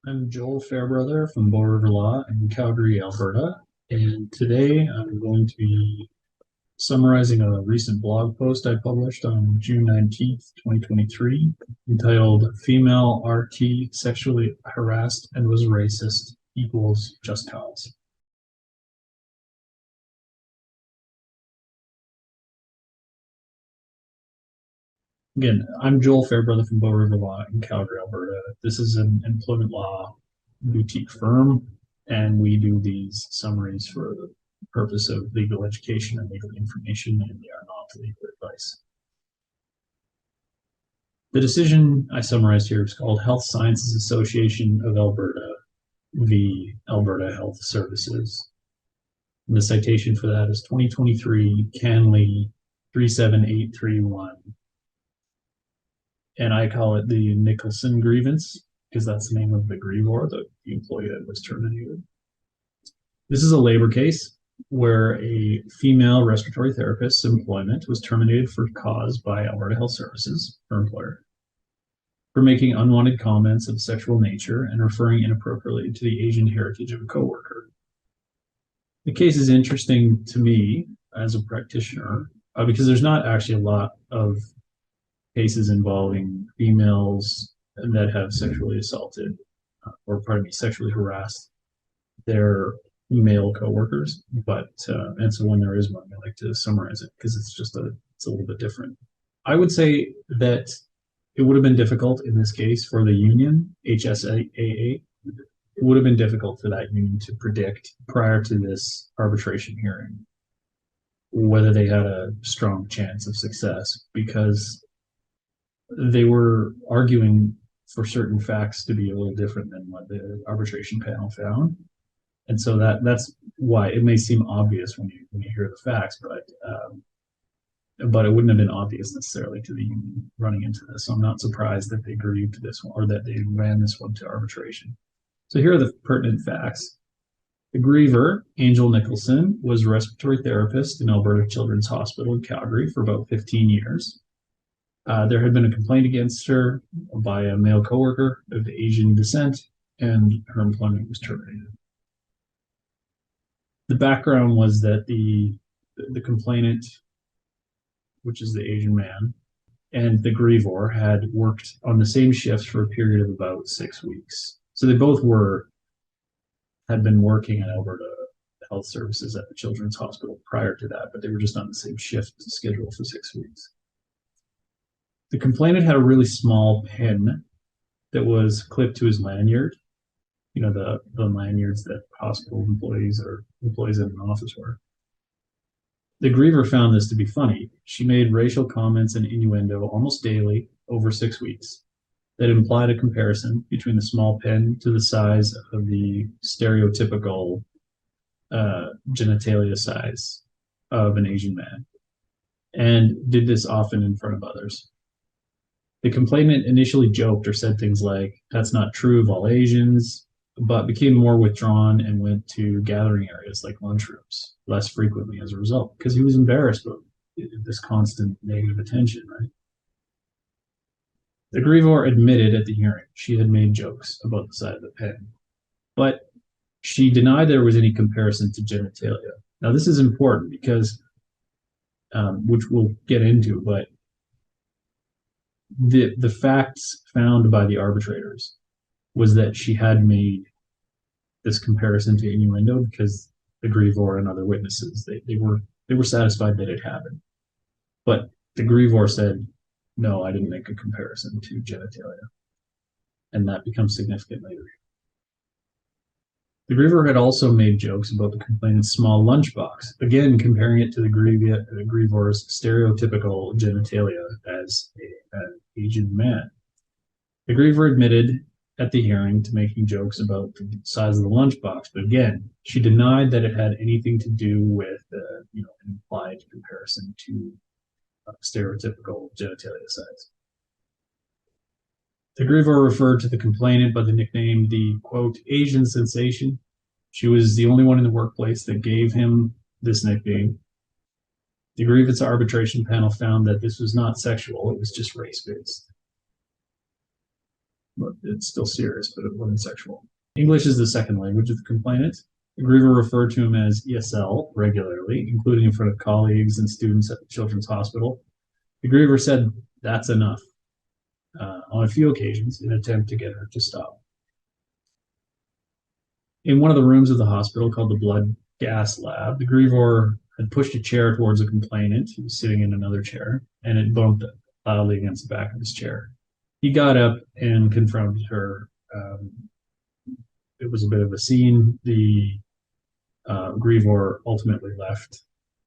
I'm Joel Fairbrother from Bow River Law in Calgary, Alberta, and today I'm going to be summarizing a recent blog post I published on June 19th, 2023, entitled Female RT Sexually Harassed and Was Racist Equals Just Cause. Again, I'm Joel Fairbrother from Bow River Law in Calgary, Alberta. This is an employment law boutique firm, and we do these summaries for the purpose of legal education and legal information, and they are not legal advice. The decision I summarized here is called Health Sciences Association of Alberta v. Alberta Health Services. And the citation for that is 2023 CanLii 37831. And I call it the Nicholson grievance because that's the name of the grievor, the employee that was terminated. This is a labor case where a female respiratory therapist's employment was terminated for cause by Alberta Health Services, her employer, for making unwanted comments of sexual nature and referring inappropriately to the Asian heritage of a coworker. The case is interesting to me as a practitioner because there's not actually a lot of cases involving females that have sexually assaulted sexually harassed their male coworkers. And so when there is one, I like to summarize it because it's a little bit different. I would say that it would have been difficult in this case for the union, HSAA. It would have been difficult for that union to predict prior to this arbitration hearing whether they had a strong chance of success, because they were arguing for certain facts to be a little different than what the arbitration panel found. And so that's why it may seem obvious when you hear the facts, but it wouldn't have been obvious necessarily to the union running into this. So I'm not surprised that they agreed to this one or that they ran this one to arbitration. So here are the pertinent facts. The griever, Angel Nicholson, was a respiratory therapist in Alberta Children's Hospital in Calgary for about 15 years. There had been a complaint against her by a male coworker of Asian descent, and her employment was terminated. The background was that the complainant, which is the Asian man, and the grievor had worked on the same shifts for a period of about 6 weeks. So they both had been working at Alberta Health Services at the Children's Hospital prior to that, but they were just on the same shift schedule for 6 weeks. The complainant had a really small pen that was clipped to his lanyard, the lanyards that hospital employees or employees in an office wear. The griever found this to be funny. She made racial comments and innuendo almost daily over 6 weeks that implied a comparison between the small pen to the size of the stereotypical genitalia size of an Asian man, and did this often in front of others. The complainant initially joked or said things like, "That's not true of all Asians," but became more withdrawn and went to gathering areas like lunchrooms less frequently as a result, because he was embarrassed about this constant negative attention, right? The grievor admitted at the hearing she had made jokes about the side of the pen, but she denied there was any comparison to genitalia. Now, this is important because, which we'll get into, but the facts found by the arbitrators was that she had made this comparison to innuendo because the grievor and other witnesses, they were satisfied that it happened. But the grievor said, "No, I didn't make a comparison to genitalia." And that becomes significant later. The griever had also made jokes about the complainant's small lunchbox, again comparing it to the grievor's stereotypical genitalia as an Asian man. The griever admitted at the hearing to making jokes about the size of the lunchbox, but again, she denied that it had anything to do with an implied comparison to stereotypical genitalia size. The griever referred to the complainant by the nickname the, quote, Asian sensation. She was the only one in the workplace that gave him this nickname. The grievance arbitration panel found that this was not sexual, it was just race-based. but it's still serious, but it wasn't sexual. English is the second language of the complainant. The griever referred to him as ESL regularly, including in front of colleagues and students at the Children's Hospital. The griever said, "That's enough," on a few occasions in an attempt to get her to stop. In one of the rooms of the hospital called the blood gas lab, the griever had pushed a chair towards a complainant who was sitting in another chair, and it bumped loudly against the back of his chair. He got up and confronted her. It was a bit of a scene. The grievor ultimately left,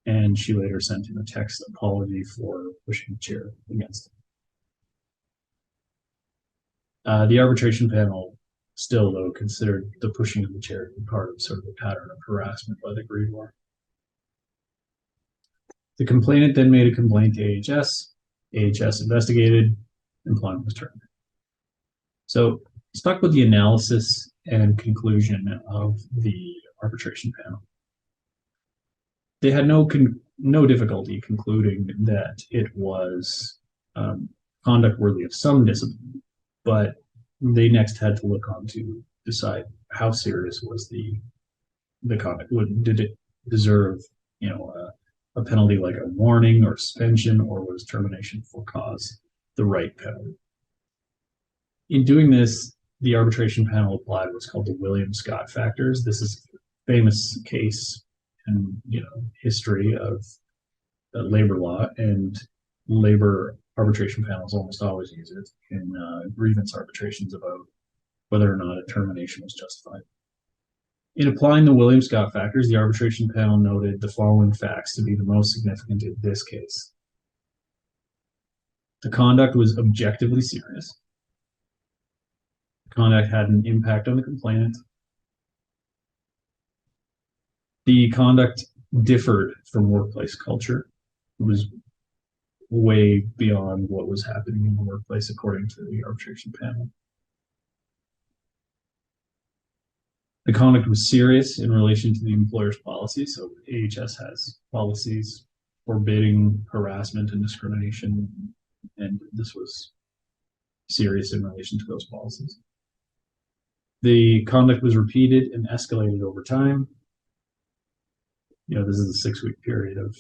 and she later sent him a text apology for pushing the chair against him. The arbitration panel still, though, considered the pushing of the chair to be part of sort of a pattern of harassment by the grievor. The complainant then made a complaint to AHS. AHS investigated. Employment was terminated. So let's talk about the analysis and conclusion of the arbitration panel. They had no difficulty concluding that it was conduct worthy of some discipline, but they next had to look on to decide how serious was the conduct. Did it deserve, a penalty like a warning or suspension, or was termination for cause the right penalty? In doing this, the arbitration panel applied what's called the Williams-Scott factors. This is a famous case in history of labor law, and labor arbitration panels almost always use it in grievance arbitrations about whether or not a termination was justified. In applying the Williams-Scott factors, the arbitration panel noted the following facts to be the most significant in this case. The conduct was objectively serious. The conduct had an impact on the complainant. The conduct differed from workplace culture. It was way beyond what was happening in the workplace, according to the arbitration panel. The conduct was serious in relation to the employer's policy. So AHS has policies forbidding harassment and discrimination, and this was serious in relation to those policies. The conduct was repeated and escalated over time. This is a 6-week period of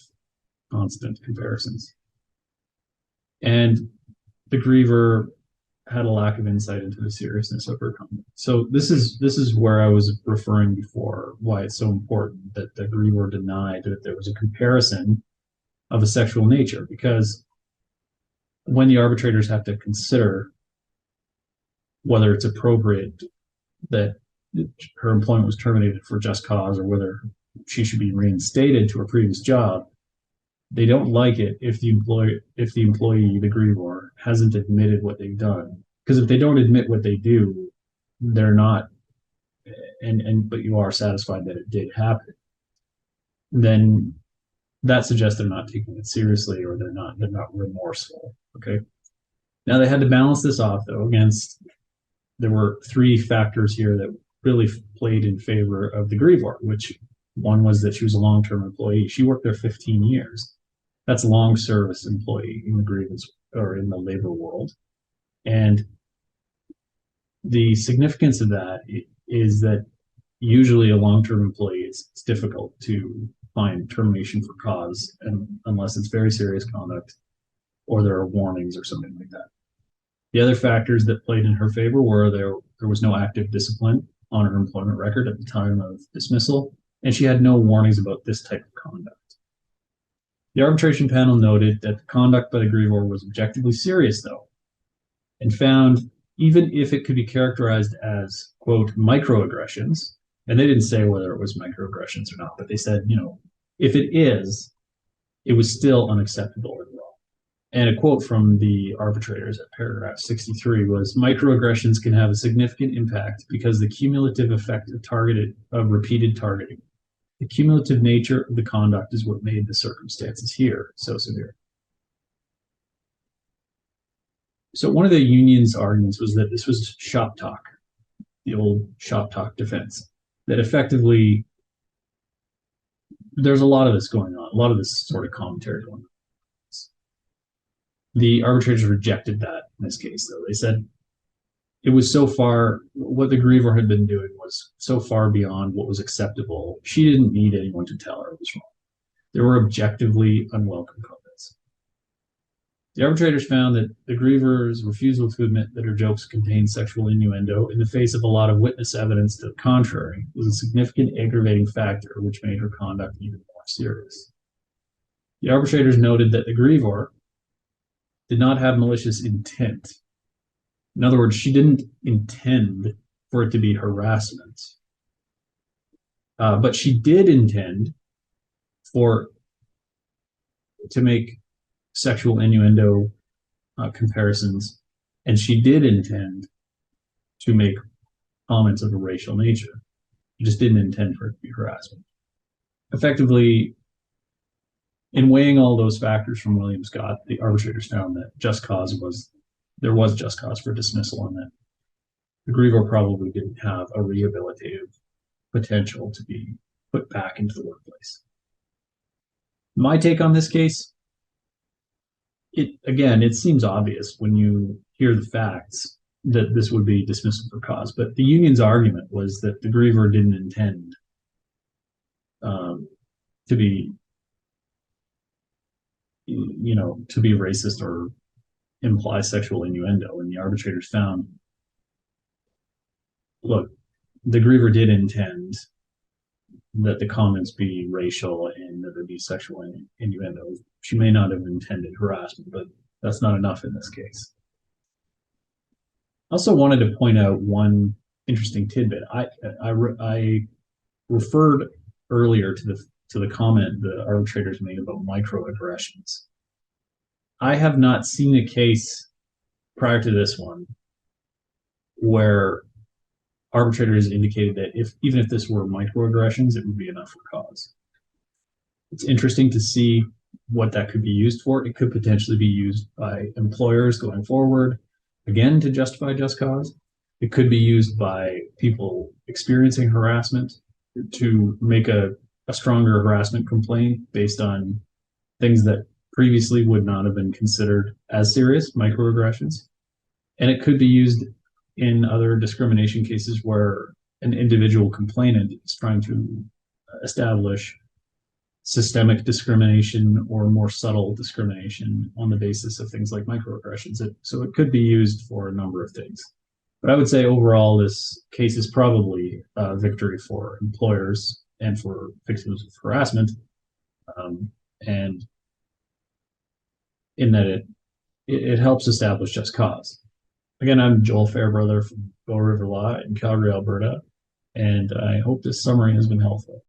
constant comparisons. And the griever had a lack of insight into the seriousness of her conduct. So this is where I was referring before, why it's so important that the griever denied that there was a comparison of a sexual nature, because when the arbitrators have to consider whether it's appropriate that her employment was terminated for just cause or whether she should be reinstated to her previous job, they don't like it if the employee, the grievor, hasn't admitted what they've done. Because if they don't admit what they do, they're not, but you are satisfied that it did happen, then that suggests they're not taking it seriously, or they're not remorseful. Okay. Now they had to balance this off though against, there were 3 factors here that really played in favor of the grievor, which one was that she was a long-term employee. She worked there 15 years. That's a long service employee in the grievance or in the labor world. And the significance of that is that usually a long-term employee, it's difficult to find termination for cause, and unless it's very serious conduct or there are warnings or something like that. The other factors that played in her favor were there was no active discipline on her employment record at the time of dismissal, and she had no warnings about this type of conduct. The arbitration panel noted that the conduct by the grievor was objectively serious, though, and found even if it could be characterized as, quote, microaggressions, and they didn't say whether it was microaggressions or not, but they said, if it is, it was still unacceptable as well. And a quote from the arbitrators at paragraph 63 was, microaggressions can have a significant impact because the cumulative effect of repeated targeting. The cumulative nature of the conduct is what made the circumstances here so severe. So one of the union's arguments was that this was shop talk, the old shop talk defense, that effectively there's a lot of this going on, a lot of this sort of commentary going on. The arbitrators rejected that in this case, though. They said it was so far, what the griever had been doing was so far beyond what was acceptable. She didn't need anyone to tell her it was wrong. There were objectively unwelcome comments. The arbitrators found that the griever's refusal to admit that her jokes contained sexual innuendo in the face of a lot of witness evidence to the contrary was a significant aggravating factor which made her conduct even more serious. The arbitrators noted that the griever did not have malicious intent. In other words, she didn't intend for it to be harassment. But she did intend to make sexual innuendo comparisons, and she did intend to make comments of a racial nature. She just didn't intend for it to be harassment. Effectively, in weighing all those factors from William Scott, the arbitrators found that there was just cause for dismissal on that. The griever probably didn't have a rehabilitative potential to be put back into the workplace. My take on this case, it seems obvious when you hear the facts that this would be dismissal for cause, but the union's argument was that the griever didn't intend to be racist or imply sexual innuendo, and the arbitrators found, look, the griever did intend that the comments be racial and that there be sexual innuendo. She may not have intended harassment, but that's not enough in this case. I also wanted to point out one interesting tidbit. I referred earlier to the comment the arbitrators made about microaggressions. I have not seen a case prior to this one where arbitrators indicated that even if this were microaggressions, it would be enough for cause. It's interesting to see what that could be used for. It could potentially be used by employers going forward, again, to justify just cause. It could be used by people experiencing harassment to make a stronger harassment complaint based on things that previously would not have been considered as serious, microaggressions. And it could be used in other discrimination cases where an individual complainant is trying to establish systemic discrimination or more subtle discrimination on the basis of things like microaggressions. So it could be used for a number of things. But I would say overall, this case is probably a victory for employers and for victims of harassment, and in that it helps establish just cause. Again, I'm Joel Fairbrother from Bow River Law in Calgary, Alberta, and I hope this summary has been helpful.